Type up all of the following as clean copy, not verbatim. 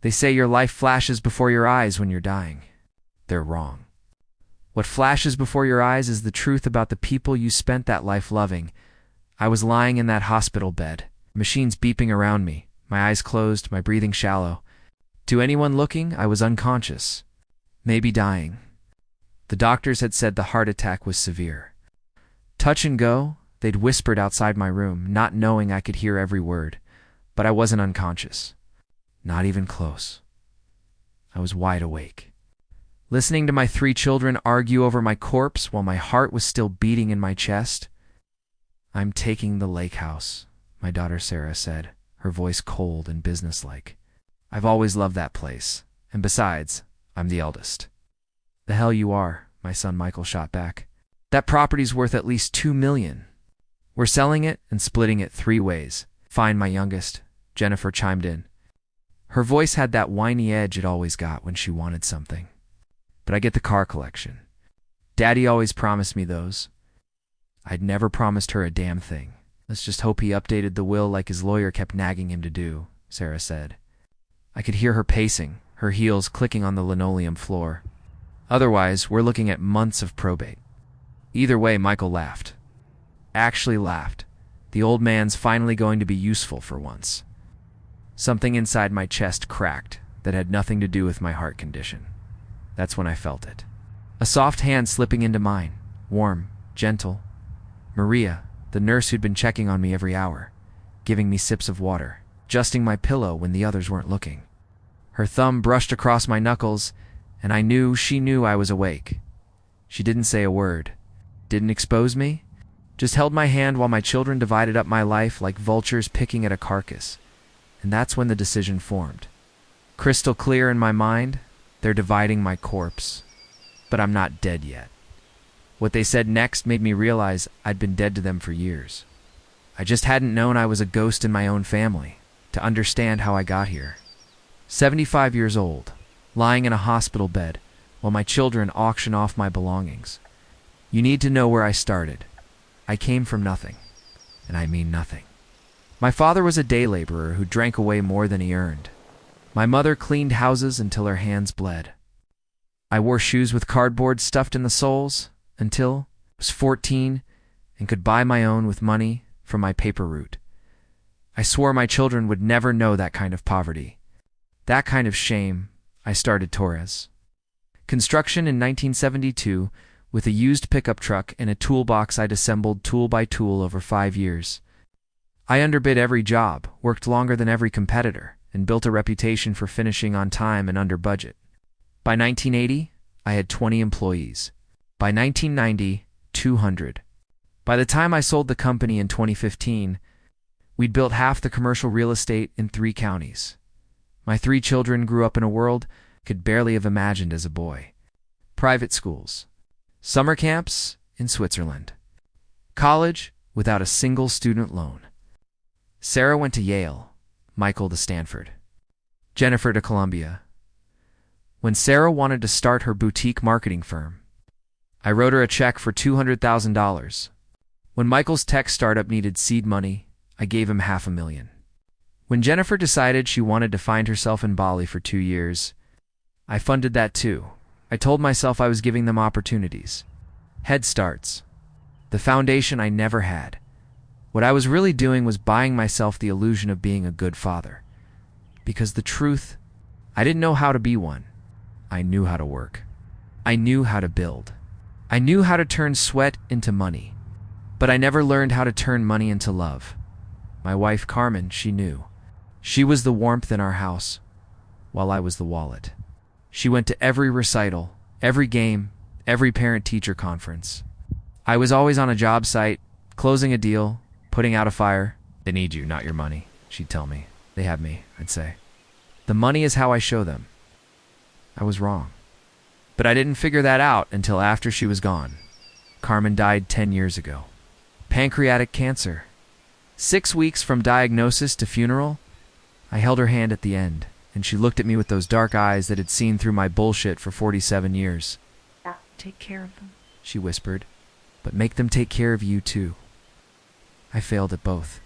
They say your life flashes before your eyes when you're dying. They're wrong. What flashes before your eyes is the truth about the people you spent that life loving. I was lying in that hospital bed, machines beeping around me, my eyes closed, my breathing shallow. To anyone looking, I was unconscious, maybe dying. The doctors had said the heart attack was severe. Touch and go, they'd whispered outside my room, not knowing I could hear every word. But I wasn't unconscious. Not even close. I was wide awake, listening to my 3 children argue over my corpse while my heart was still beating in my chest. "I'm taking the lake house," my daughter Sarah said, her voice cold and businesslike. "I've always loved that place, and besides, I'm the eldest." "The hell you are," my son Michael shot back. "That property's worth at least $2 million. We're selling it and splitting it 3 ways. Fine, my youngest," Jennifer chimed in. Her voice had that whiny edge it always got when she wanted something. "But I get the car collection. Daddy always promised me those." I'd never promised her a damn thing. "Let's just hope he updated the will like his lawyer kept nagging him to do," Sarah said. I could hear her pacing, her heels clicking on the linoleum floor. "Otherwise, we're looking at months of probate." Either way, Michael laughed. Actually laughed. The old man's finally going to be useful for once. Something inside my chest cracked that had nothing to do with my heart condition. That's when I felt it. A soft hand slipping into mine, warm, gentle. Maria, the nurse who'd been checking on me every hour, giving me sips of water, adjusting my pillow when the others weren't looking. Her thumb brushed across my knuckles, and I knew she knew I was awake. She didn't say a word, didn't expose me, just held my hand while my children divided up my life like vultures picking at a carcass. And that's when the decision formed. Crystal clear in my mind, they're dividing my corpse. But I'm not dead yet. What they said next made me realize I'd been dead to them for years. I just hadn't known I was a ghost in my own family, to understand how I got here. 75 years old, lying in a hospital bed, while my children auction off my belongings. You need to know where I started. I came from nothing, and I mean nothing. My father was a day laborer who drank away more than he earned. My mother cleaned houses until her hands bled. I wore shoes with cardboard stuffed in the soles until I was 14 and could buy my own with money from my paper route. I swore my children would never know that kind of poverty. That kind of shame. I started Torres. Construction in 1972 with a used pickup truck and a toolbox I'd assembled tool by tool over 5 years. I underbid every job, worked longer than every competitor, and built a reputation for finishing on time and under budget. By 1980, I had 20 employees. By 1990, 200. By the time I sold the company in 2015, we'd built half the commercial real estate in 3 counties. My 3 children grew up in a world I could barely have imagined as a boy. Private schools. Summer camps in Switzerland. College without a single student loan. Sarah went to Yale, Michael to Stanford, Jennifer to Columbia. When Sarah wanted to start her boutique marketing firm, I wrote her a check for $200,000. When Michael's tech startup needed seed money, I gave him $500,000. When Jennifer decided she wanted to find herself in Bali for 2 years, I funded that too. I told myself I was giving them opportunities. Head starts. The foundation I never had. What I was really doing was buying myself the illusion of being a good father. Because the truth, I didn't know how to be one. I knew how to work. I knew how to build. I knew how to turn sweat into money. But I never learned how to turn money into love. My wife, Carmen, she knew. She was the warmth in our house, while I was the wallet. She went to every recital, every game, every parent-teacher conference. I was always on a job site, closing a deal, putting out a fire. "They need you, not your money," she'd tell me. "They have me," I'd say. "The money is how I show them." I was wrong. But I didn't figure that out until after she was gone. Carmen died 10 years ago. Pancreatic cancer. 6 weeks from diagnosis to funeral, I held her hand at the end, and she looked at me with those dark eyes that had seen through my bullshit for 47 years. "Take care of them," she whispered, "but make them take care of you too." I failed at both.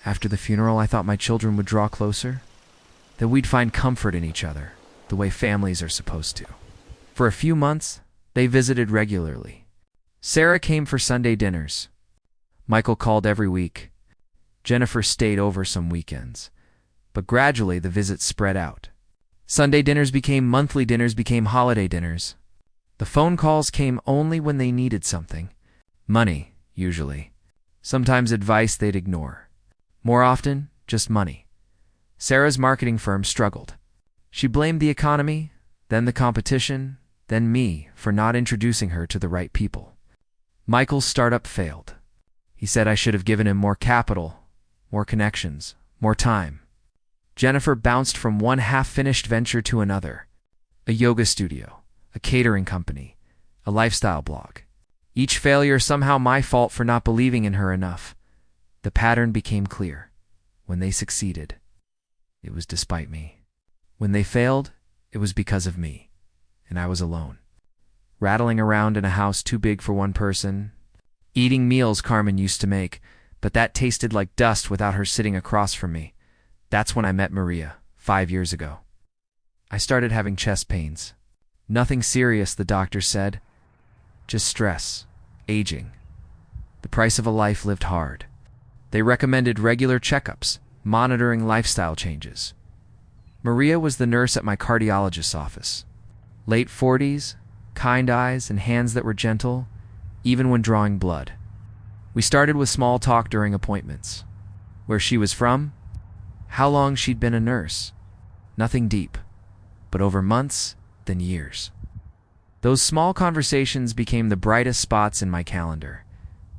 After the funeral, I thought my children would draw closer. that we'd find comfort in each other, the way families are supposed to. For a few months, they visited regularly. Sarah came for Sunday dinners. Michael called every week. Jennifer stayed over some weekends. But gradually the visits spread out. Sunday dinners became monthly dinners, became holiday dinners. The phone calls came only when they needed something. Money, usually. Sometimes advice they'd ignore. More often, just money. Sarah's marketing firm struggled. She blamed the economy, then the competition, then me for not introducing her to the right people. Michael's startup failed. He said I should have given him more capital, more connections, more time. Jennifer bounced from one half-finished venture to another. A yoga studio, a catering company, a lifestyle blog. Each failure somehow my fault for not believing in her enough. The pattern became clear. When they succeeded, it was despite me. When they failed, it was because of me. And I was alone. Rattling around in a house too big for one person. Eating meals Carmen used to make, but that tasted like dust without her sitting across from me. That's when I met Maria, 5 years ago. I started having chest pains. Nothing serious, the doctor said. Just stress, aging. The price of a life lived hard. They recommended regular checkups, monitoring lifestyle changes. Maria was the nurse at my cardiologist's office. Late 40s, kind eyes and hands that were gentle, even when drawing blood. We started with small talk during appointments. Where she was from, how long she'd been a nurse. Nothing deep, but over months, then years. Those small conversations became the brightest spots in my calendar.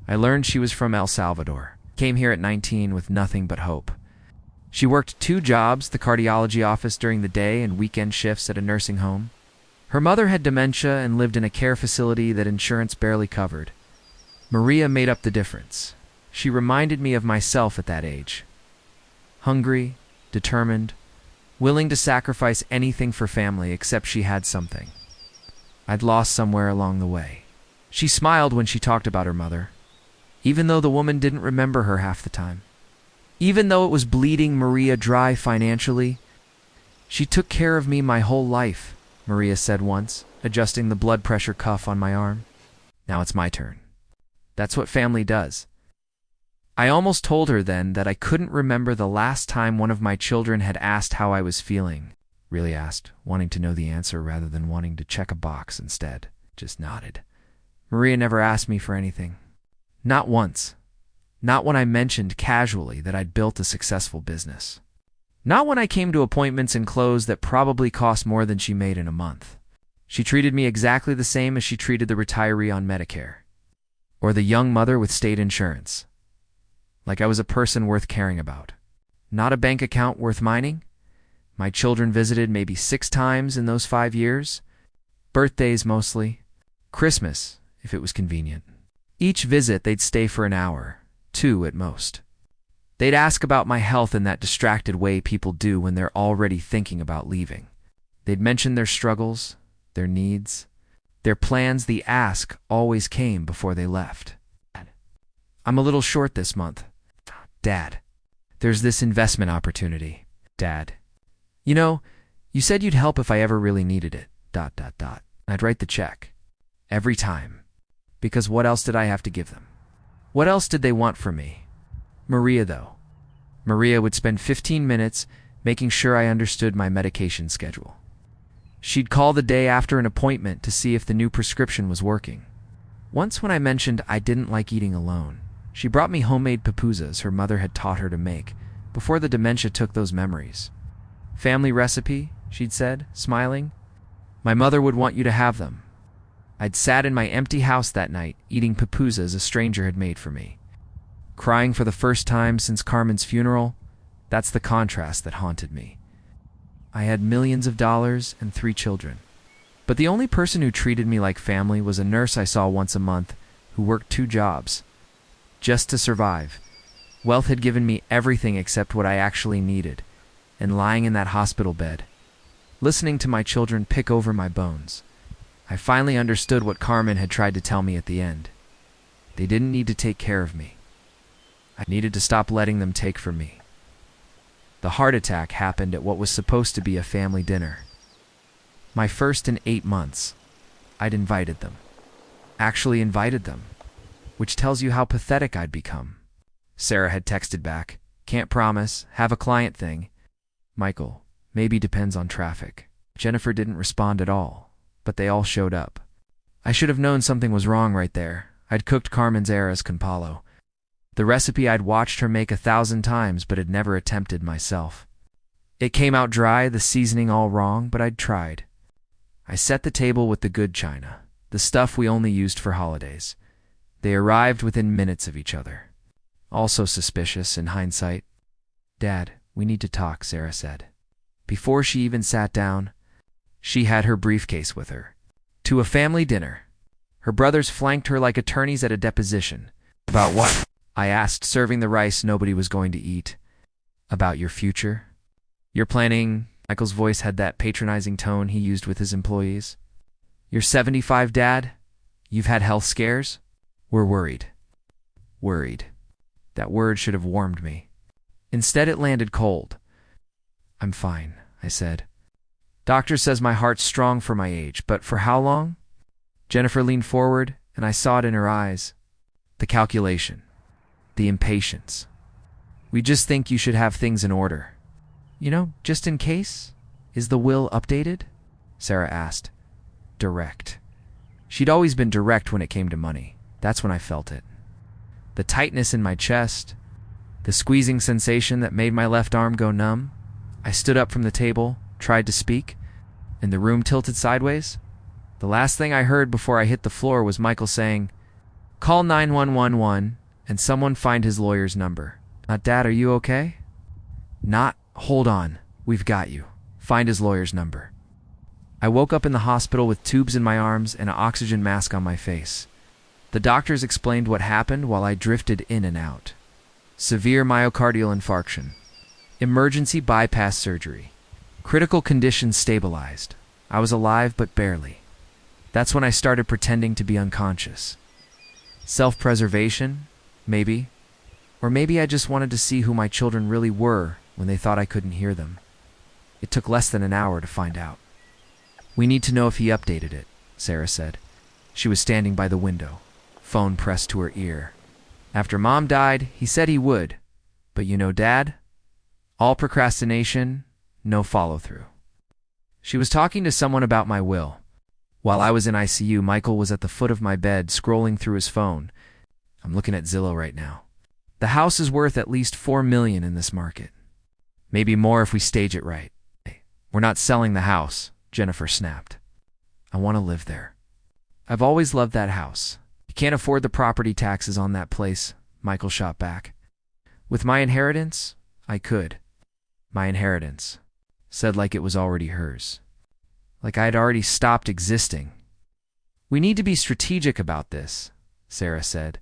I learned she was from El Salvador, came here at 19 with nothing but hope. She worked 2 jobs, the cardiology office during the day and weekend shifts at a nursing home. Her mother had dementia and lived in a care facility that insurance barely covered. Maria made up the difference. She reminded me of myself at that age. Hungry, determined, willing to sacrifice anything for family except she had something I'd lost somewhere along the way. She smiled when she talked about her mother, even though the woman didn't remember her half the time. Even though it was bleeding Maria dry financially, she took care of me my whole life, Maria said once, adjusting the blood pressure cuff on my arm. Now it's my turn. That's what family does. I almost told her then that I couldn't remember the last time one of my children had asked how I was feeling. Really asked, wanting to know the answer rather than wanting to check a box instead. Just nodded. Maria never asked me for anything. Not once. Not when I mentioned casually that I'd built a successful business. Not when I came to appointments in clothes that probably cost more than she made in a month. She treated me exactly the same as she treated the retiree on Medicare. Or the young mother with state insurance. Like I was a person worth caring about. Not a bank account worth mining. My children visited maybe 6 times in those 5 years. Birthdays mostly. Christmas, if it was convenient. Each visit they'd stay for an hour, 2 at most. They'd ask about my health in that distracted way people do when they're already thinking about leaving. They'd mention their struggles, their needs, their plans. The ask always came before they left. I'm a little short this month. Dad, there's this investment opportunity. Dad, you know, you said you'd help if I ever really needed it. ... I'd write the check. Every time. Because what else did I have to give them? What else did they want from me? Maria, though. Maria would spend 15 minutes making sure I understood my medication schedule. She'd call the day after an appointment to see if the new prescription was working. Once when I mentioned I didn't like eating alone, she brought me homemade pupusas her mother had taught her to make before the dementia took those memories. Family recipe, she'd said, smiling. My mother would want you to have them. I'd sat in my empty house that night, eating pupusas a stranger had made for me. Crying for the first time since Carmen's funeral, that's the contrast that haunted me. I had millions of dollars and 3 children. But the only person who treated me like family was a nurse I saw once a month who worked 2 jobs. Just to survive. Wealth had given me everything except what I actually needed, and lying in that hospital bed, listening to my children pick over my bones, I finally understood what Carmen had tried to tell me at the end. They didn't need to take care of me. I needed to stop letting them take from me. The heart attack happened at what was supposed to be a family dinner. My first in 8 months. I'd invited them. Actually invited them. Which tells you how pathetic I'd become. Sarah had texted back, "Can't promise, have a client thing. Michael, maybe depends on traffic." Jennifer didn't respond at all, but they all showed up. I should have known something was wrong right there. I'd cooked Carmen's arroz con palo. The recipe I'd watched her make 1,000 times but had never attempted myself. It came out dry, the seasoning all wrong, but I'd tried. I set the table with the good china, the stuff we only used for holidays. They arrived within minutes of each other. Also suspicious in hindsight. "Dad, we need to talk," Sarah said. Before she even sat down, she had her briefcase with her. To a family dinner. Her brothers flanked her like attorneys at a deposition. "About what?" I asked, serving the rice nobody was going to eat. "About your future. You're planning..." Michael's voice had that patronizing tone he used with his employees. "You're 75, Dad? You've had health scares? We're worried." Worried. That word should have warmed me. Instead, it landed cold. "I'm fine," I said. "Doctor says my heart's strong for my age, but for how long?" Jennifer leaned forward, and I saw it in her eyes. The calculation. The impatience. "We just think you should have things in order. You know, just in case? Is the will updated?" Sarah asked. Direct. She'd always been direct when it came to money. That's when I felt it. The tightness in my chest, the squeezing sensation that made my left arm go numb. I stood up from the table, tried to speak, and the room tilted sideways. The last thing I heard before I hit the floor was Michael saying, "Call 9111 and someone find his lawyer's number." Not, "Dad, are you okay?" Not, "Hold on, we've got you. Find his lawyer's number." I woke up in the hospital with tubes in my arms and an oxygen mask on my face. The doctors explained what happened while I drifted in and out. Severe myocardial infarction. Emergency bypass surgery. Critical condition stabilized. I was alive, but barely. That's when I started pretending to be unconscious. Self-preservation? Maybe. Or maybe I just wanted to see who my children really were when they thought I couldn't hear them. It took less than an hour to find out. "We need to know if he updated it," Sarah said. She was standing by the window, phone pressed to her ear. "After Mom died, he said he would. But you know, Dad? All procrastination, no follow-through." She was talking to someone about my will. While I was in ICU, Michael was at the foot of my bed scrolling through his phone. I'm looking at Zillow right now. The house is worth at least $4 million in this market. Maybe more if we stage it right. "We're not selling the house," Jennifer snapped. "I want to live there. I've always loved that house. You can't afford the property taxes on that place," Michael shot back. "With my inheritance, I could." My inheritance. Said like it was already hers. Like I had already stopped existing. "We need to be strategic about this," Sarah said,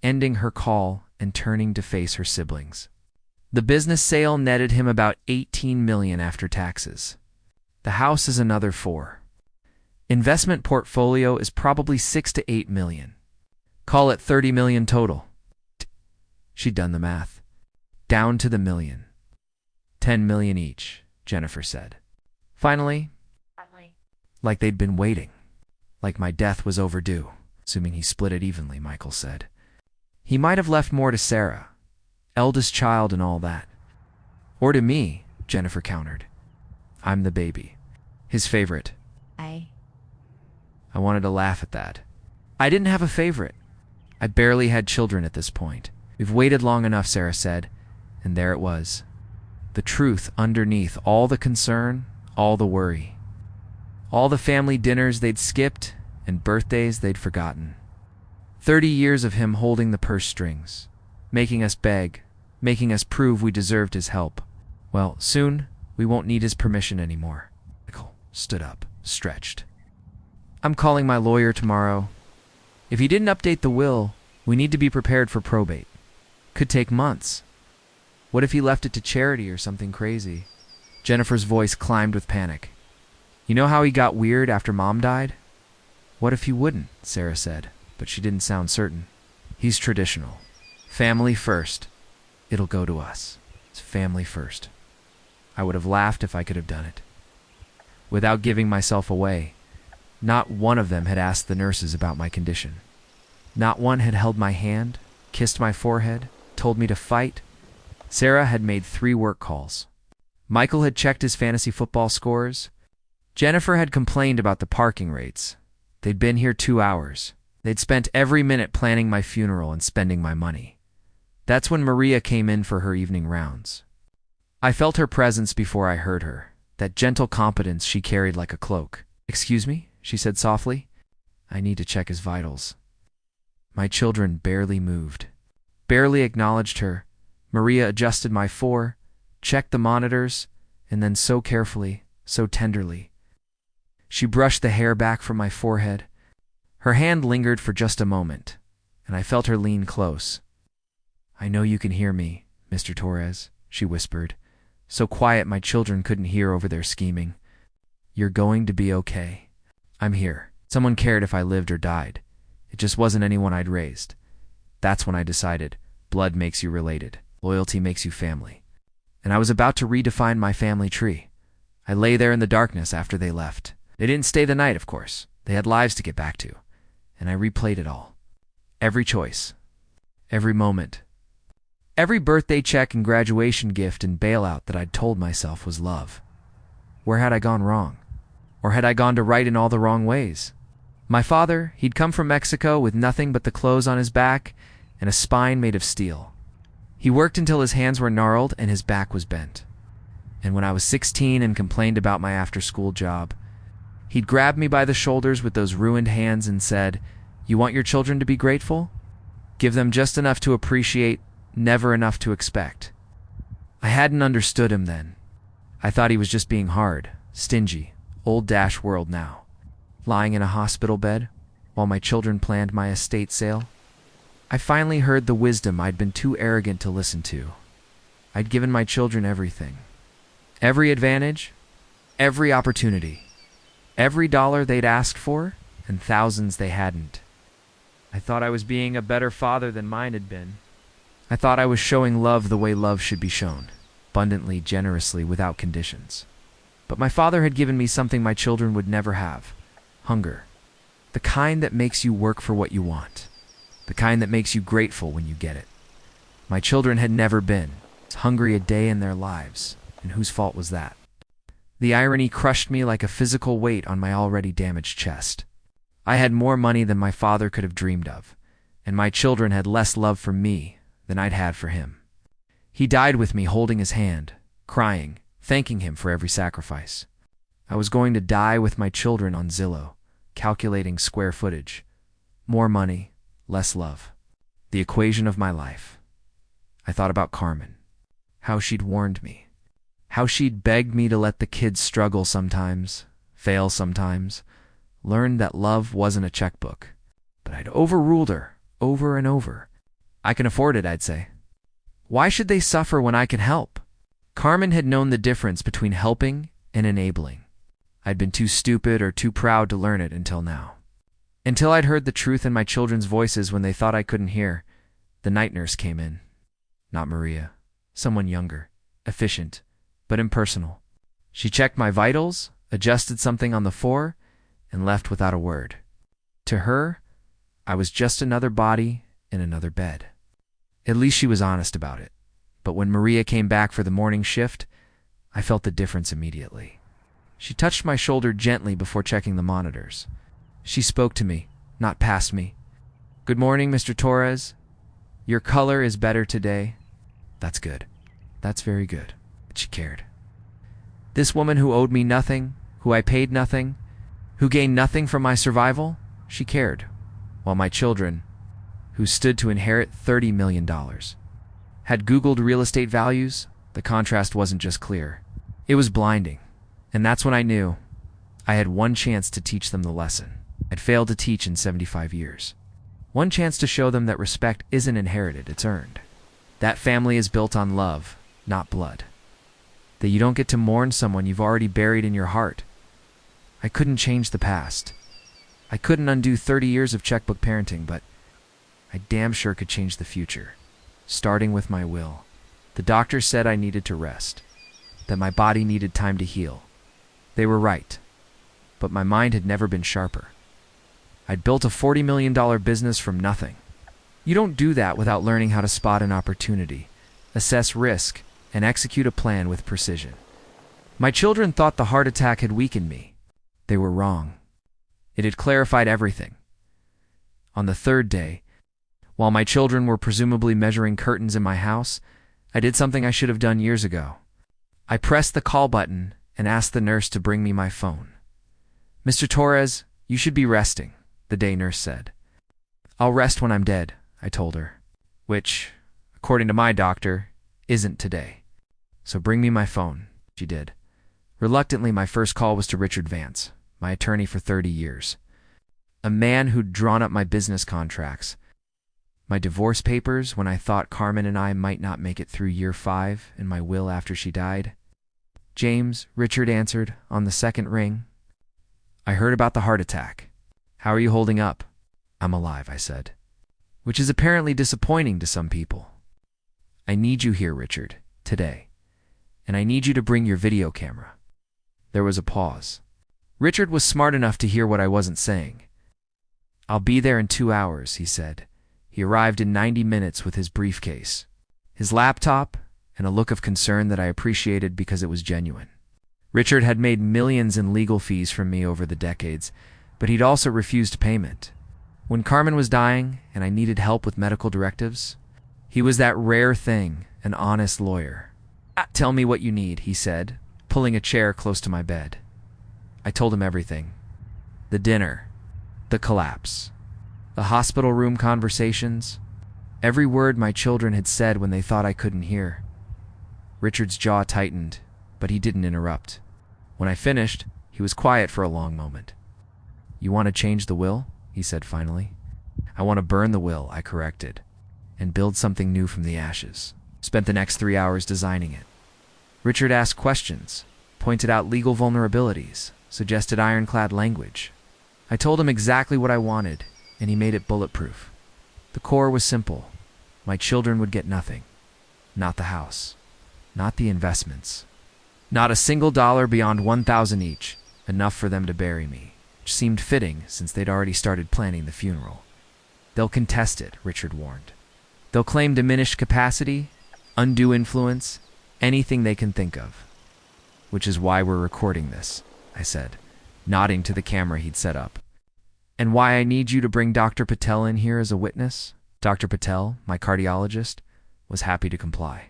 ending her call and turning to face her siblings. The business sale netted him about $18 million after taxes. The house is another $4 million. Investment portfolio is probably $6 to $8 million. Call it $30 million total. She'd done the math. Down to the million. $10 million each, Jennifer said. Finally, like they'd been waiting. Like my death was overdue, assuming he split it evenly, Michael said. He might have left more to Sarah, eldest child and all that. Or to me, Jennifer countered. I'm the baby. His favorite. I wanted to laugh at that. I didn't have a favorite. I barely had children at this point. We've waited long enough, Sarah said, and there it was. The truth underneath all the concern, all the worry. All the family dinners they'd skipped and birthdays they'd forgotten. 30 years of him holding the purse strings, making us beg, making us prove we deserved his help. Well, soon we won't need his permission anymore. Michael stood up, stretched. I'm calling my lawyer tomorrow. If he didn't update the will, we need to be prepared for probate. Could take months. What if he left it to charity or something crazy? Jennifer's voice climbed with panic. You know how he got weird after Mom died? What if he wouldn't, Sarah said, but she didn't sound certain. He's traditional. Family first. It'll go to us. It's family first. I would have laughed if I could have done it. Without giving myself away, not one of them had asked the nurses about my condition. Not one had held my hand, kissed my forehead, told me to fight. Sarah had made 3 work calls. Michael had checked his fantasy football scores. Jennifer had complained about the parking rates. They'd been here 2 hours. They'd spent every minute planning my funeral and spending my money. That's when Maria came in for her evening rounds. I felt her presence before I heard her, that gentle competence she carried like a cloak. "Excuse me," she said softly. "I need to check his vitals." My children barely moved, barely acknowledged her. Maria adjusted my 4, checked the monitors, and then so carefully, so tenderly. She brushed the hair back from my forehead. Her hand lingered for just a moment, and I felt her lean close. "I know you can hear me, Mr. Torres," she whispered, so quiet my children couldn't hear over their scheming. "You're going to be okay. I'm here." Someone cared if I lived or died. It just wasn't anyone I'd raised. That's when I decided blood makes you related. Loyalty makes you family. And I was about to redefine my family tree. I lay there in the darkness after they left. They didn't stay the night, of course. They had lives to get back to. And I replayed it all. Every choice. Every moment. Every birthday check and graduation gift and bailout that I'd told myself was love. Where had I gone wrong? Or had I gone to right in all the wrong ways? My father, he'd come from Mexico with nothing but the clothes on his back and a spine made of steel. He worked until his hands were gnarled and his back was bent. And when I was 16 and complained about my after-school job, he'd grabbed me by the shoulders with those ruined hands and said, "You want your children to be grateful? Give them just enough to appreciate, never enough to expect." I hadn't understood him then. I thought he was just being hard, stingy, old-world now. Lying in a hospital bed while my children planned my estate sale. I finally heard the wisdom I'd been too arrogant to listen to. I'd given my children everything. Every advantage, every opportunity, every dollar they'd asked for, and thousands they hadn't. I thought I was being a better father than mine had been. I thought I was showing love the way love should be shown, abundantly, generously, without conditions. But my father had given me something my children would never have. Hunger. The kind that makes you work for what you want. The kind that makes you grateful when you get it. My children had never been hungry a day in their lives, and whose fault was that? The irony crushed me like a physical weight on my already damaged chest. I had more money than my father could have dreamed of, and my children had less love for me than I'd had for him. He died with me holding his hand, crying, thanking him for every sacrifice. I was going to die with my children on Zillow, calculating square footage. More money, less love. The equation of my life. I thought about Carmen. How she'd warned me. How she'd begged me to let the kids struggle sometimes, fail sometimes, learn that love wasn't a checkbook. But I'd overruled her, over and over. "I can afford it," I'd say. "Why should they suffer when I can help?" Carmen had known the difference between helping and enabling. I'd been too stupid or too proud to learn it until now. Until I'd heard the truth in my children's voices when they thought I couldn't hear. The night nurse came in. Not Maria. Someone younger, efficient, but impersonal. She checked my vitals, adjusted something on the 4, and left without a word. To her, I was just another body in another bed. At least she was honest about it. But when Maria came back for the morning shift, I felt the difference immediately. She touched my shoulder gently before checking the monitors. She spoke to me, not past me. "Good morning, Mr. Torres. Your color is better today." That's good. That's very good. She cared. This woman who owed me nothing, who I paid nothing, who gained nothing from my survival, she cared. While my children, who stood to inherit $30 million, had Googled real estate values, the contrast wasn't just clear. It was blinding. And that's when I knew I had one chance to teach them the lesson I'd failed to teach in 75 years. One chance to show them that respect isn't inherited, it's earned. That family is built on love, not blood. That you don't get to mourn someone you've already buried in your heart. I couldn't change the past. I couldn't undo 30 years of checkbook parenting, but I damn sure could change the future. Starting with my will. The doctor said I needed to rest. that my body needed time to heal. They were right, but my mind had never been sharper. I'd built a $40 million business from nothing. You don't do that without learning how to spot an opportunity, assess risk, and execute a plan with precision. My children thought the heart attack had weakened me. They were wrong. It had clarified everything. On the third day, while my children were presumably measuring curtains in my house, I did something I should have done years ago. I pressed the call button and asked the nurse to bring me my phone. "Mr. Torres, you should be resting," the day nurse said. "I'll rest when I'm dead," I told her, which, according to my doctor, isn't today. "So bring me my phone," she did. Reluctantly, my first call was to Richard Vance, my attorney for 30 years. A man who'd drawn up my business contracts, my divorce papers when I thought Carmen and I might not make it through year 5, and my will after she died. "James," Richard answered on the second ring. "I heard about the heart attack. How are you holding up?" "I'm alive," I said, which is apparently disappointing to some people. "I need you here, Richard, today, and I need you to bring your video camera." There was a pause. Richard was smart enough to hear what I wasn't saying. "I'll be there in 2 hours," he said. He arrived in 90 minutes with his briefcase, his laptop, and a look of concern that I appreciated because it was genuine. Richard had made millions in legal fees from me over the decades, but he'd also refused payment. When Carmen was dying and I needed help with medical directives, he was that rare thing, an honest lawyer. "Tell me what you need," he said, pulling a chair close to my bed. I told him everything. The dinner, the collapse, the hospital room conversations, every word my children had said when they thought I couldn't hear. Richard's jaw tightened, but he didn't interrupt. When I finished, he was quiet for a long moment. "You want to change the will?" he said finally. "I want to burn the will," I corrected, "and build something new from the ashes." Spent the next 3 hours designing it. Richard asked questions, pointed out legal vulnerabilities, suggested ironclad language. I told him exactly what I wanted, and he made it bulletproof. The core was simple. My children would get nothing. Not the house. Not the investments. Not a single dollar beyond $1,000 each, enough for them to bury me, which seemed fitting since they'd already started planning the funeral. "They'll contest it," Richard warned. "They'll claim diminished capacity, undue influence, anything they can think of." "Which is why we're recording this," I said, nodding to the camera he'd set up. "And why I need you to bring Dr. Patel in here as a witness." Dr. Patel, my cardiologist, was happy to comply.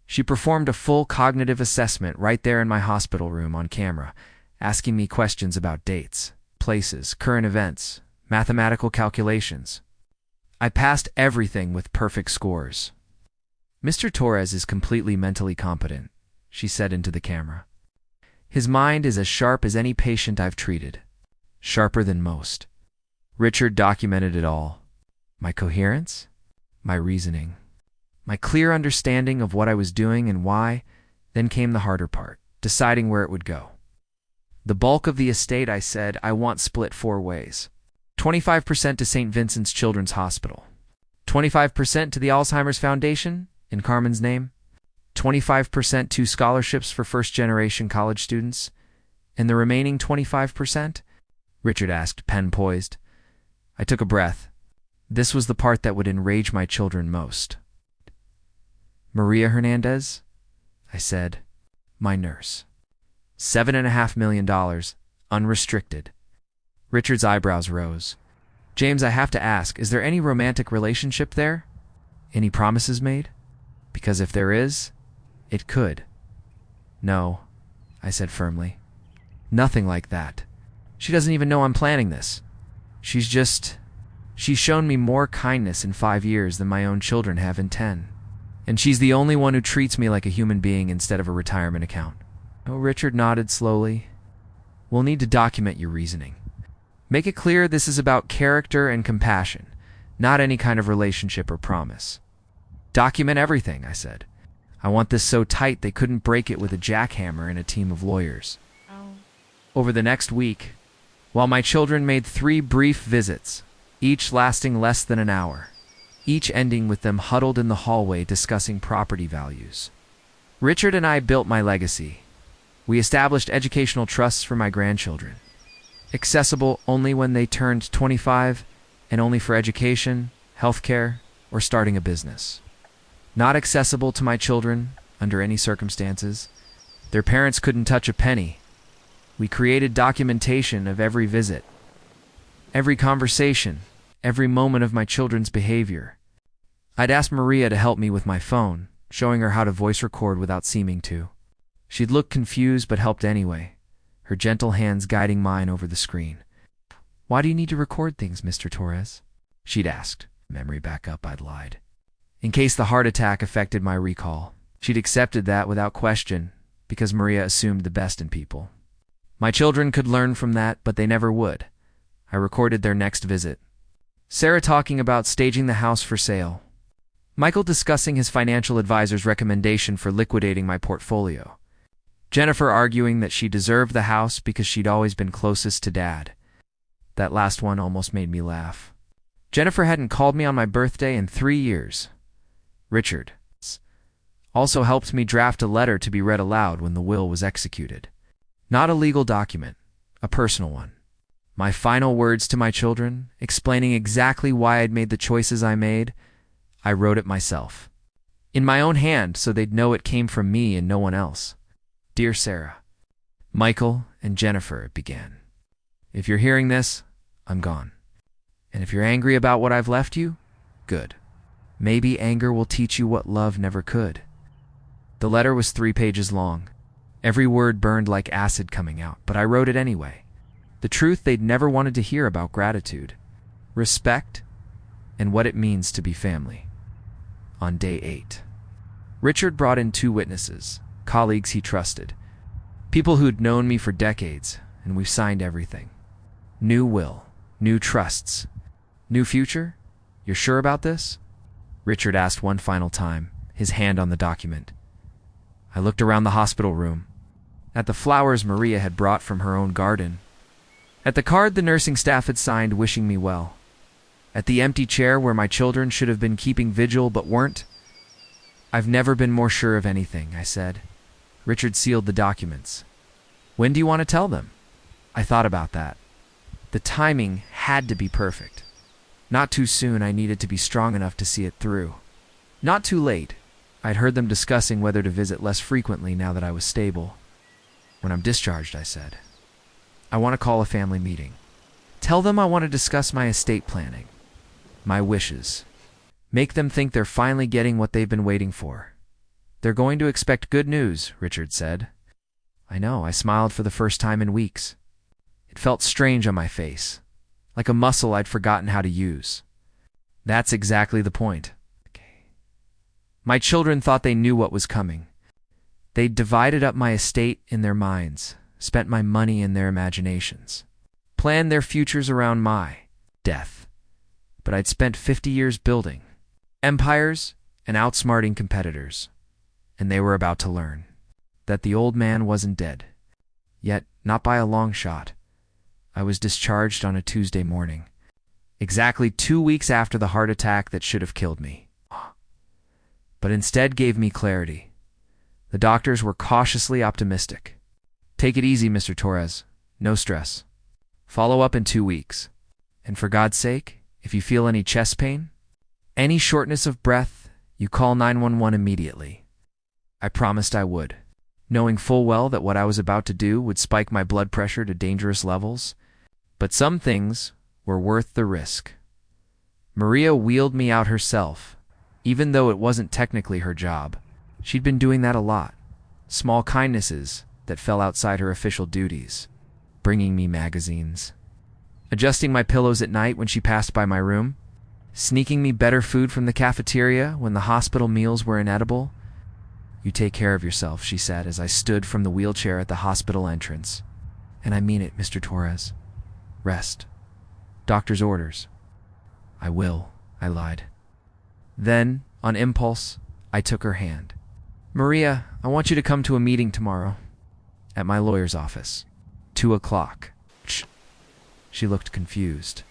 She performed a full cognitive assessment right there in my hospital room on camera, asking me questions about dates, places, current events, mathematical calculations. I passed everything with perfect scores. "Mr. Torres is completely mentally competent," she said into the camera. "His mind is as sharp as any patient I've treated. Sharper than most." Richard documented it all. My coherence, my reasoning, my clear understanding of what I was doing and why. Then came the harder part, deciding where it would go. "The bulk of the estate," I said, "I want split 4 ways. 25% to St. Vincent's Children's Hospital, 25% to the Alzheimer's Foundation, in Carmen's name, 25% to scholarships for first-generation college students, and the remaining 25%? Richard asked, pen poised. I took a breath. This was the part that would enrage my children most. "Maria Hernandez?" I said. "My nurse. $7.5 million, unrestricted." Richard's eyebrows rose. "James, I have to ask, is there any romantic relationship there? Any promises made? Because if there is, it could." "No," I said firmly. "Nothing like that. She doesn't even know I'm planning this. She's shown me more kindness in 5 years than my own children have in 10. And she's the only one who treats me like a human being instead of a retirement account." Oh, Richard nodded slowly. "We'll need to document your reasoning. Make it clear this is about character and compassion, not any kind of relationship or promise." "Document everything," I said. "I want this so tight they couldn't break it with a jackhammer and a team of lawyers." Over the next week, while my children made 3 brief visits, each lasting less than an hour, each ending with them huddled in the hallway discussing property values, Richard and I built my legacy. We established educational trusts for my grandchildren, accessible only when they turned 25 and only for education, healthcare, or starting a business. Not accessible to my children under any circumstances. Their parents couldn't touch a penny. We created documentation of every visit, every conversation, every moment of my children's behavior. I'd ask Maria to help me with my phone, showing her how to voice record without seeming to. She'd look confused but helped anyway, her gentle hands guiding mine over the screen. "Why do you need to record things, Mr. Torres?" she'd asked. Memory back up, I'd lied. In case the heart attack affected my recall. She'd accepted that without question, because Maria assumed the best in people. My children could learn from that, but they never would. I recorded their next visit. Sarah talking about staging the house for sale. Michael discussing his financial advisor's recommendation for liquidating my portfolio. Jennifer arguing that she deserved the house because she'd always been closest to Dad. That last one almost made me laugh. Jennifer hadn't called me on my birthday in 3 years. Richard also helped me draft a letter to be read aloud when the will was executed. Not a legal document, a personal one. My final words to my children, explaining exactly why I'd made the choices I made. I wrote it myself. In my own hand, so they'd know it came from me and no one else. "Dear Sarah, Michael, and Jennifer," it began. "If you're hearing this, I'm gone. And if you're angry about what I've left you, good. Maybe anger will teach you what love never could." The letter was 3 pages long. Every word burned like acid coming out, but I wrote it anyway. The truth they'd never wanted to hear about gratitude, respect, and what it means to be family. On day 8. Richard brought in 2 witnesses, colleagues he trusted, people who'd known me for decades, and we've signed everything. New will, new trusts, new future? You're sure about this? Richard asked one final time, his hand on the document. I looked around the hospital room, at the flowers Maria had brought from her own garden, at the card the nursing staff had signed wishing me well, at the empty chair where my children should have been keeping vigil but weren't. "I've never been more sure of anything," I said. Richard sealed the documents. "When do you want to tell them?" I thought about that. The timing had to be perfect. Not too soon. I needed to be strong enough to see it through. Not too late. I'd heard them discussing whether to visit less frequently now that I was stable. "When I'm discharged," I said. "I want to call a family meeting. Tell them I want to discuss my estate planning, my wishes. Make them think they're finally getting what they've been waiting for." "They're going to expect good news," Richard said. I know, I smiled for the first time in weeks. It felt strange on my face, like a muscle I'd forgotten how to use. That's exactly the point. My children thought they knew what was coming. They'd divided up my estate in their minds, spent my money in their imaginations, planned their futures around my death. But I'd spent 50 years building empires and outsmarting competitors, and they were about to learn that the old man wasn't dead. Yet, not by a long shot. I was discharged on a Tuesday morning, exactly 2 weeks after the heart attack that should have killed me. But instead gave me clarity. The doctors were cautiously optimistic. "Take it easy, Mr. Torres. No stress. Follow up in 2 weeks. And for God's sake, if you feel any chest pain, any shortness of breath, you call 911 immediately." I promised I would, knowing full well that what I was about to do would spike my blood pressure to dangerous levels. But some things were worth the risk. Maria wheeled me out herself, even though it wasn't technically her job. She'd been doing that a lot. Small kindnesses that fell outside her official duties. Bringing me magazines. Adjusting my pillows at night when she passed by my room. Sneaking me better food from the cafeteria when the hospital meals were inedible. "You take care of yourself," she said as I stood from the wheelchair at the hospital entrance. "And I mean it, Mr. Torres. Rest. Doctor's orders." "I will," I lied. Then, on impulse, I took her hand. "Maria, I want you to come to a meeting tomorrow. At my lawyer's office. 2 o'clock. She looked confused.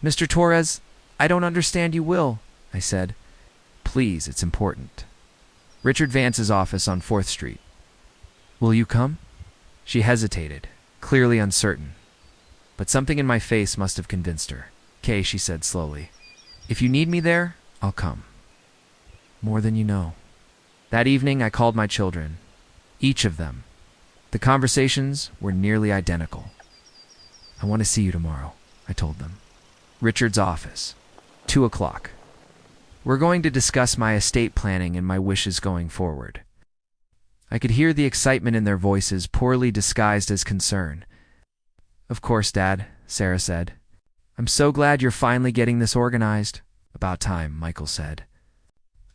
"Mr. Torres, I don't understand you will," I said. "Please, it's important." Richard Vance's office on 4th Street. Will you come? She hesitated, clearly uncertain. But something in my face must have convinced her. "Okay," she said slowly. "If you need me there, I'll come." More than you know. That evening, I called my children. Each of them. The conversations were nearly identical. "I want to see you tomorrow," I told them. Richard's office. 2 o'clock. "We're going to discuss my estate planning and my wishes going forward." I could hear the excitement in their voices, poorly disguised as concern. "Of course, Dad," Sarah said. "I'm so glad you're finally getting this organized." "About time," Michael said.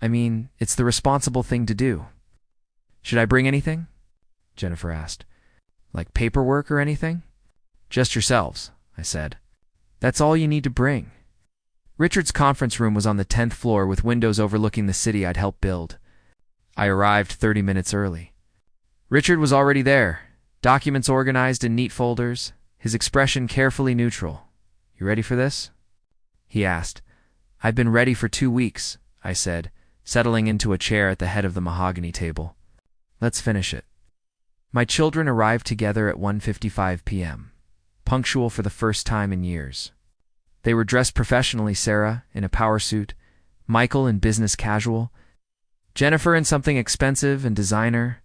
"I mean, it's the responsible thing to do." "Should I bring anything?" Jennifer asked. "Like paperwork or anything?" "Just yourselves," I said. "That's all you need to bring." Richard's conference room was on the 10th floor with windows overlooking the city I'd helped build. I arrived 30 minutes early. Richard was already there, documents organized in neat folders, his expression carefully neutral. "You ready for this?" he asked. "I've been ready for 2 weeks," I said, settling into a chair at the head of the mahogany table. "Let's finish it." My children arrived together at 1:55 p.m., punctual for the first time in years. They were dressed professionally, Sarah in a power suit, Michael in business casual, Jennifer in something expensive and designer.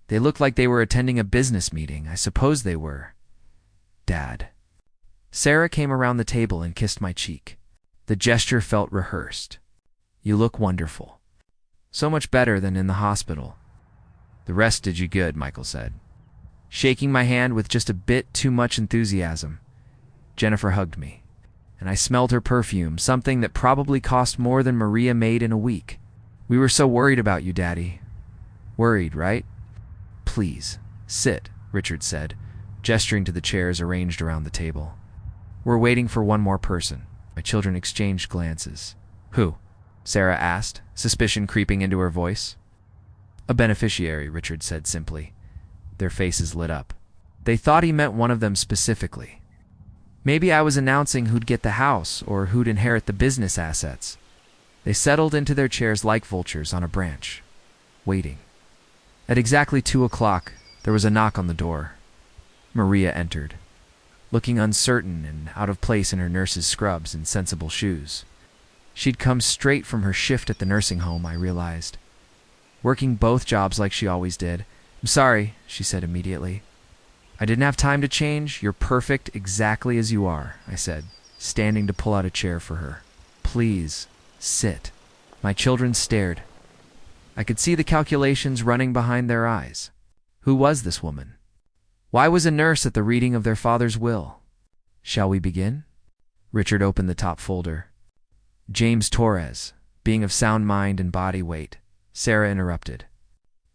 They looked like they were attending a business meeting. I suppose they were. "Dad." Sarah came around the table and kissed my cheek. The gesture felt rehearsed. "You look wonderful. So much better than in the hospital." "The rest did you good," Michael said, shaking my hand with just a bit too much enthusiasm. Jennifer hugged me, and I smelled her perfume, something that probably cost more than Maria made in a week. "We were so worried about you, Daddy." "Worried, right?" "Please, sit," Richard said, gesturing to the chairs arranged around the table. "We're waiting for one more person." My children exchanged glances. "Who?" Sarah asked, suspicion creeping into her voice. "A beneficiary," Richard said simply. Their faces lit up. They thought he meant one of them specifically. Maybe I was announcing who'd get the house or who'd inherit the business assets. They settled into their chairs like vultures on a branch, waiting. At exactly 2 o'clock, there was a knock on the door. Maria entered, looking uncertain and out of place in her nurse's scrubs and sensible shoes. She'd come straight from her shift at the nursing home, I realized, working both jobs like she always did. "I'm sorry," she said immediately. "I didn't have time to change. You're perfect exactly as you are," I said, standing to pull out a chair for her. "Please, sit." My children stared. I could see the calculations running behind their eyes. Who was this woman? Why was a nurse at the reading of their father's will? "Shall we begin?" Richard opened the top folder. "James Torres, being of sound mind and body weight." Sarah interrupted.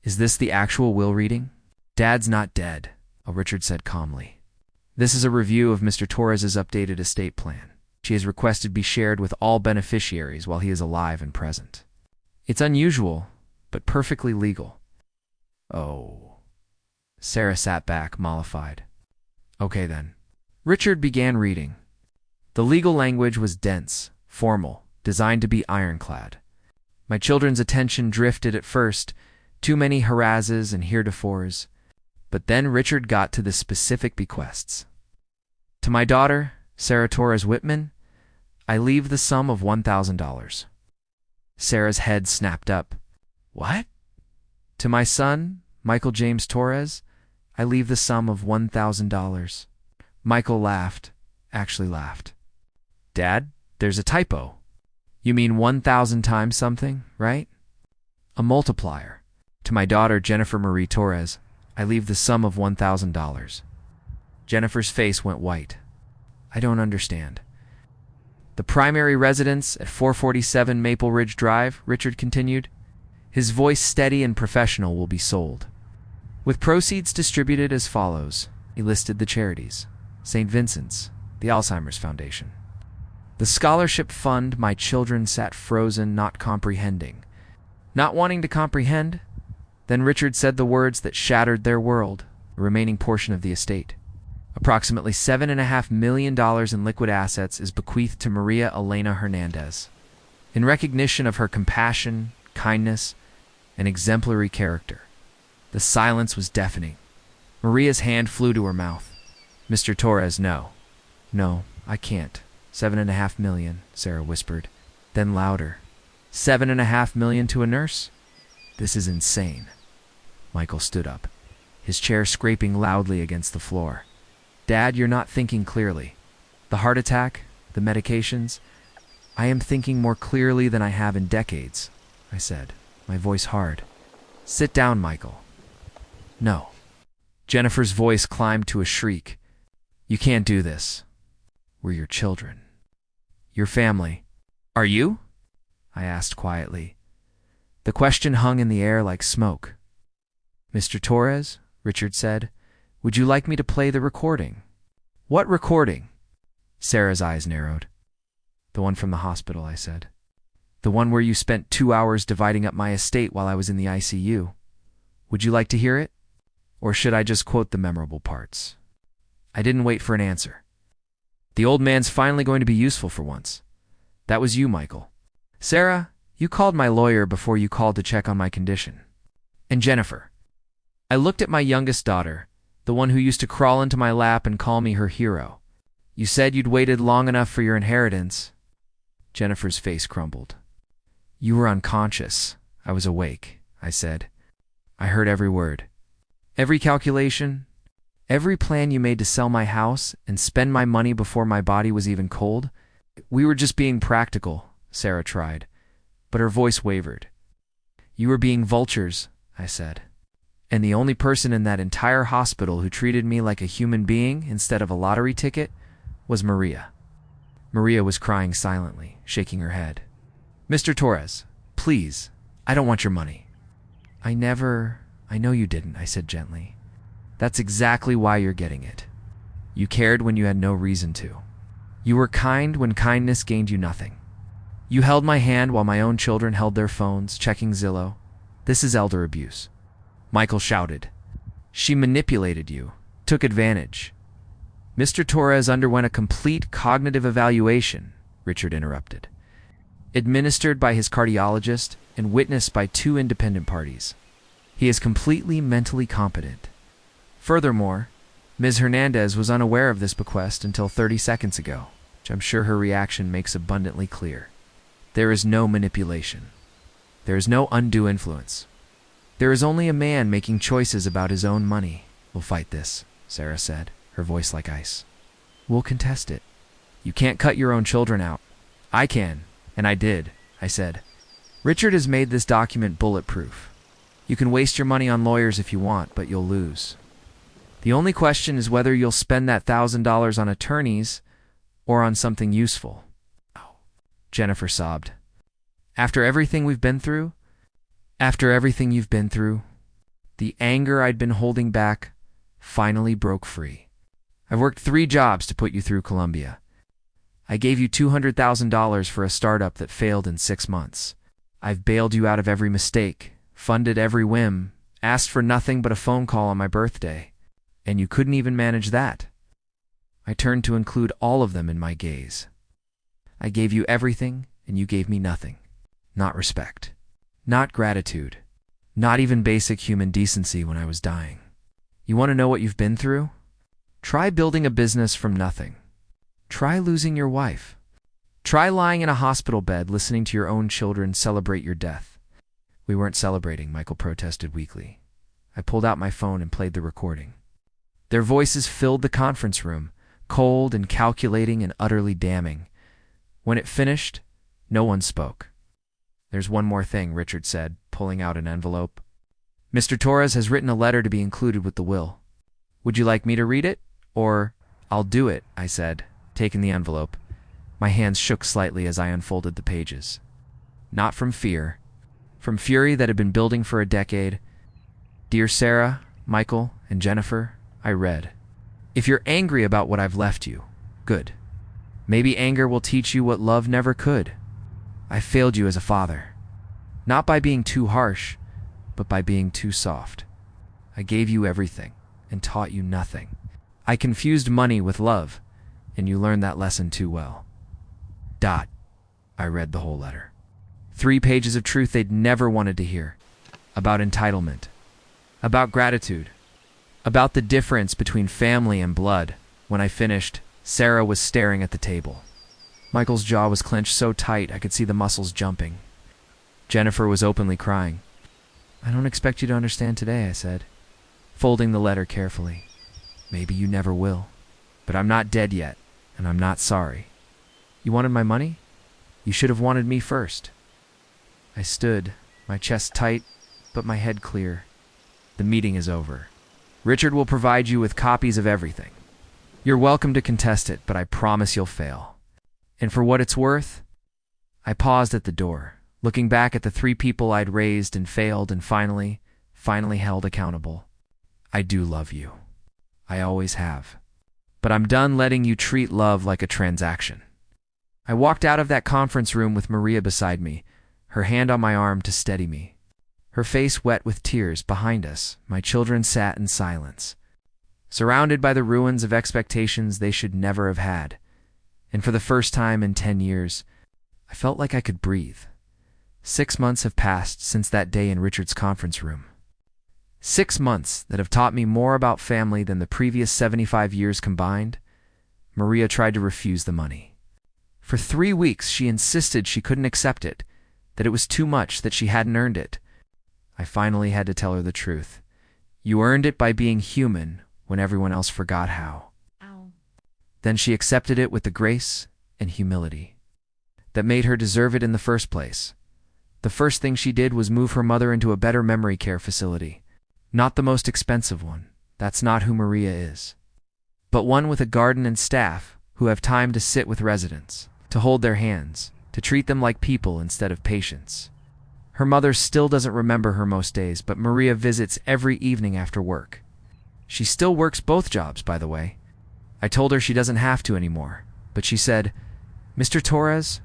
"Is this the actual will reading?" "Dad's not dead," Richard said calmly. "This is a review of Mr. Torres's updated estate plan. She has requested be shared with all beneficiaries while he is alive and present. It's unusual, but perfectly legal." "Oh." Sarah sat back, mollified. "Okay then." Richard began reading. The legal language was dense, formal, designed to be ironclad. My children's attention drifted at first, too many harasses and heretofores. But then Richard got to the specific bequests. "To my daughter, Sarah Torres Whitman, I leave the sum of $1,000. Sarah's head snapped up. "What?" "To my son, Michael James Torres, I leave the sum of $1,000. Michael laughed, actually laughed. "Dad, there's a typo. You mean 1,000 times something, right?" "A multiplier. To my daughter, Jennifer Marie Torres, I leave the sum of $1,000. Jennifer's face went white. "I don't understand." "The primary residence at 447 Maple Ridge Drive," Richard continued, his voice steady and professional, "will be sold, with proceeds distributed as follows." He listed the charities: St. Vincent's, the Alzheimer's Foundation. The scholarship fund. My children sat frozen, not comprehending. Not wanting to comprehend, then Richard said the words that shattered their world: the remaining portion of the estate. Approximately $7.5 million in liquid assets is bequeathed to Maria Elena Hernandez. In recognition of her compassion, kindness, An exemplary character. The silence was deafening. Maria's hand flew to her mouth. Mr. Torres, no. No, I can't. 7.5 million, Sarah whispered. Then louder. 7.5 million to a nurse? This is insane. Michael stood up, his chair scraping loudly against the floor. Dad, you're not thinking clearly. The heart attack, the medications. I am thinking more clearly than I have in decades, I said, my voice hard. Sit down, Michael. No. Jennifer's voice climbed to a shriek. You can't do this. We're your children. Your family. Are you? I asked quietly. The question hung in the air like smoke. Mr. Torres, Richard said, would you like me to play the recording? What recording? Sarah's eyes narrowed. The one from the hospital, I said. The one where you spent 2 hours dividing up my estate while I was in the ICU. Would you like to hear it? Or should I just quote the memorable parts? I didn't wait for an answer. The old man's finally going to be useful for once. That was you, Michael. Sarah, you called my lawyer before you called to check on my condition. And Jennifer. I looked at my youngest daughter, the one who used to crawl into my lap and call me her hero. You said you'd waited long enough for your inheritance. Jennifer's face crumbled. You were unconscious. I was awake, I said. I heard every word. Every calculation, every plan you made to sell my house and spend my money before my body was even cold. We were just being practical, Sarah tried, but her voice wavered. You were being vultures, I said. And the only person in that entire hospital who treated me like a human being instead of a lottery ticket was Maria. Maria was crying silently, shaking her head. Mr. Torres, please, I don't want your money. I know you didn't, I said gently. That's exactly why you're getting it. You cared when you had no reason to. You were kind when kindness gained you nothing. You held my hand while my own children held their phones, checking Zillow. This is elder abuse. Michael shouted. She manipulated you, took advantage. Mr. Torres underwent a complete cognitive evaluation, Richard interrupted. Administered by his cardiologist and witnessed by 2 independent parties. He is completely mentally competent. Furthermore, Ms. Hernandez was unaware of this bequest until 30 seconds ago, which I'm sure her reaction makes abundantly clear. There is no manipulation. There is no undue influence. There is only a man making choices about his own money. We'll fight this, Sarah said, her voice like ice. We'll contest it. You can't cut your own children out. I can, and I did, I said. Richard has made this document bulletproof. You can waste your money on lawyers if you want, but you'll lose. The only question is whether you'll spend that $1,000 on attorneys or on something useful. Jennifer sobbed. After everything we've been through, after everything you've been through, the anger I'd been holding back finally broke free. I've worked 3 jobs to put you through Columbia. I gave you $200,000 for a startup that failed in 6 months. I've bailed you out of every mistake, funded every whim, asked for nothing but a phone call on my birthday, and you couldn't even manage that. I turned to include all of them in my gaze. I gave you everything, and you gave me nothing. Not respect. Not gratitude. Not even basic human decency when I was dying. You want to know what you've been through? Try building a business from nothing. Try losing your wife. Try lying in a hospital bed listening to your own children celebrate your death. We weren't celebrating, Michael protested weakly. I pulled out my phone and played the recording. Their voices filled the conference room, cold and calculating and utterly damning. When it finished, no one spoke. There's one more thing, Richard said, pulling out an envelope. Mr. Torres has written a letter to be included with the will. Would you like me to read it? Or, I'll do it, I said, taking the envelope. My hands shook slightly as I unfolded the pages. Not from fear. From fury that had been building for a decade. Dear Sarah, Michael, and Jennifer, I read. If you're angry about what I've left you, good. Maybe anger will teach you what love never could. I failed you as a father. Not by being too harsh, but by being too soft. I gave you everything and taught you nothing. I confused money with love, and you learned that lesson too well. I read the whole letter. 3 pages of truth they'd never wanted to hear. about entitlement, about gratitude, about the difference between family and blood. When I finished, Sarah was staring at the table. Michael's jaw was clenched so tight I could see the muscles jumping. Jennifer was openly crying. "I don't expect you to understand today," I said, folding the letter carefully. "Maybe you never will. But I'm not dead yet, and I'm not sorry. You wanted my money? You should have wanted me first." I stood, my chest tight, but my head clear. "The meeting is over. Richard will provide you with copies of everything. You're welcome to contest it, but I promise you'll fail. And for what it's worth..." I paused at the door, looking back at the 3 people I'd raised and failed and finally held accountable. "I do love you. I always have. But I'm done letting you treat love like a transaction." I walked out of that conference room with Maria beside me, her hand on my arm to steady me. Her face wet with tears. Behind us, my children sat in silence, surrounded by the ruins of expectations they should never have had. And for the first time in 10 years, I felt like I could breathe. 6 months have passed since that day in Richard's conference room. 6 months that have taught me more about family than the previous 75 years combined. Maria tried to refuse the money. For 3 weeks, she insisted she couldn't accept it, that it was too much, that she hadn't earned it. I finally had to tell her the truth. "You earned it by being human when everyone else forgot how." Ow. Then she accepted it with the grace and humility that made her deserve it in the first place. The first thing she did was move her mother into a better memory care facility. Not the most expensive one. That's not who Maria is. But one with a garden and staff who have time to sit with residents, to hold their hands, to treat them like people instead of patients. Her mother still doesn't remember her most days, but Maria visits every evening after work. She still works both jobs, by the way. I told her she doesn't have to anymore, but she said, "Mr. Torres,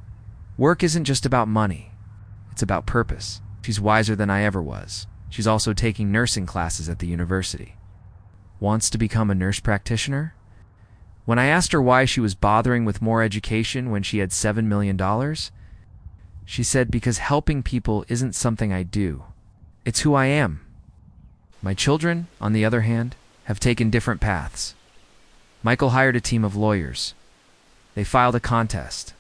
work isn't just about money. It's about purpose." She's wiser than I ever was. She's also taking nursing classes at the university. Wants to become a nurse practitioner? When I asked her why she was bothering with more education when she had $7 million, she said, "Because helping people isn't something I do. It's who I am." My children, on the other hand, have taken different paths. Michael hired a team of lawyers. They filed a contest.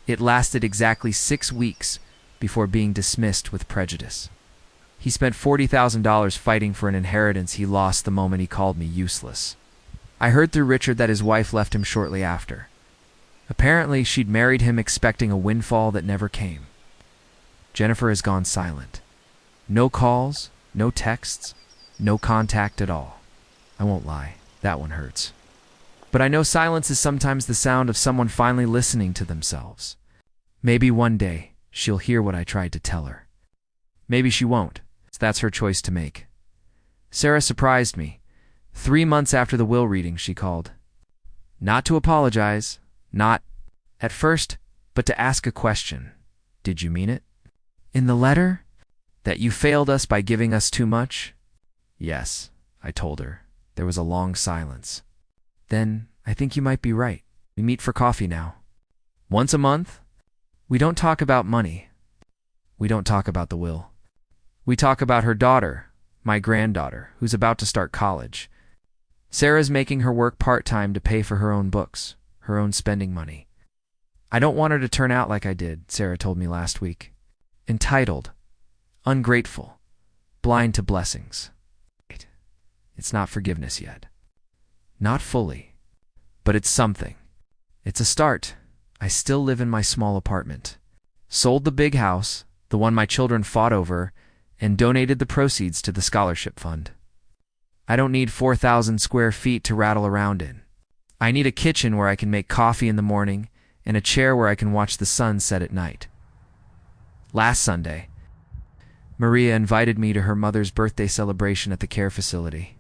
It lasted exactly 6 weeks before being dismissed with prejudice. He spent $40,000 fighting for an inheritance he lost the moment he called me useless. I heard through Richard that his wife left him shortly after. Apparently, she'd married him expecting a windfall that never came. Jennifer has gone silent. No calls, no texts, no contact at all. I won't lie, that one hurts. But I know silence is sometimes the sound of someone finally listening to themselves. Maybe one day she'll hear what I tried to tell her. Maybe she won't. That's her choice to make. Sarah surprised me. 3 months after the will reading, she called. Not to apologize, not at first, but to ask a question. "Did you mean it? In the letter? That you failed us by giving us too much?" "Yes," I told her. There was a long silence. "Then I think you might be right. We meet for coffee now. Once a month? We don't talk about money. We don't talk about the will. We talk about her daughter, my granddaughter, who's about to start college. Sarah's making her work part-time to pay for her own books, her own spending money. I don't want her to turn out like I did," Sarah told me last week. "Entitled, ungrateful, blind to blessings." It's not forgiveness yet. Not fully. But it's something. It's a start. I still live in my small apartment. Sold the big house, the one my children fought over, and donated the proceeds to the scholarship fund. I don't need 4,000 square feet to rattle around in. I need a kitchen where I can make coffee in the morning and a chair where I can watch the sun set at night. Last Sunday, Maria invited me to her mother's birthday celebration at the care facility.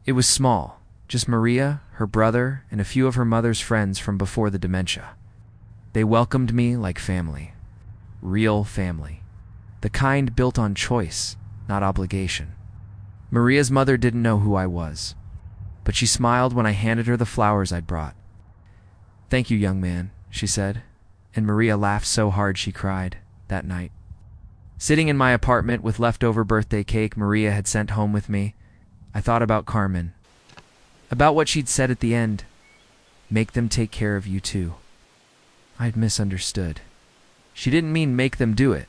It was small, just Maria, her brother, and a few of her mother's friends from before the dementia. They welcomed me like family. Real family. The kind built on choice, not obligation. Maria's mother didn't know who I was, but she smiled when I handed her the flowers I'd brought. "Thank you, young man," she said, and Maria laughed so hard she cried that night. Sitting in my apartment with leftover birthday cake Maria had sent home with me, I thought about Carmen. About what she'd said at the end. Make them take care of you too. I'd misunderstood. She didn't mean make them do it.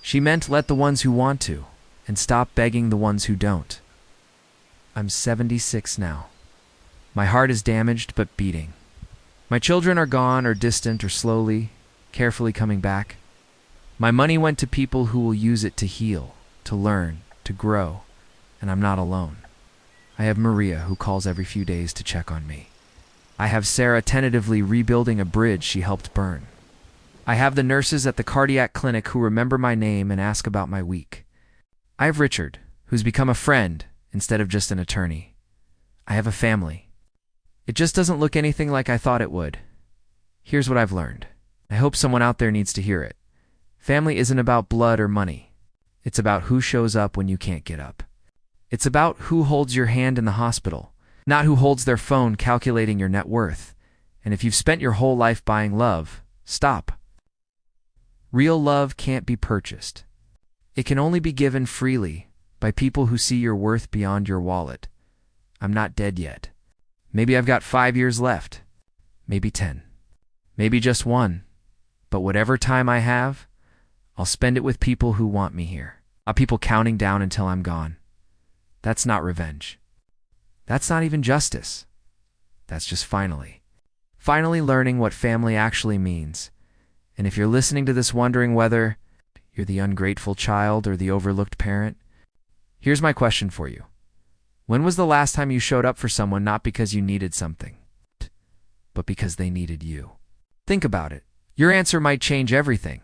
She meant let the ones who want to, and stop begging the ones who don't. I'm 76 now. My heart is damaged but beating. My children are gone or distant or slowly, carefully coming back. My money went to people who will use it to heal, to learn, to grow, and I'm not alone. I have Maria who calls every few days to check on me. I have Sarah tentatively rebuilding a bridge she helped burn. I have the nurses at the cardiac clinic who remember my name and ask about my week. I have Richard, who's become a friend instead of just an attorney. I have a family. It just doesn't look anything like I thought it would. Here's what I've learned. I hope someone out there needs to hear it. Family isn't about blood or money. It's about who shows up when you can't get up. It's about who holds your hand in the hospital, not who holds their phone calculating your net worth. And if you've spent your whole life buying love, stop. Real love can't be purchased. It can only be given freely by people who see your worth beyond your wallet. I'm not dead yet. Maybe I've got 5 years left. Maybe 10. Maybe just 1. But whatever time I have, I'll spend it with people who want me here. Not people counting down until I'm gone. That's not revenge. That's not even justice. That's just finally learning what family actually means. And if you're listening to this wondering whether you're the ungrateful child or the overlooked parent, here's my question for you. When was the last time you showed up for someone not because you needed something, but because they needed you? Think about it. Your answer might change everything.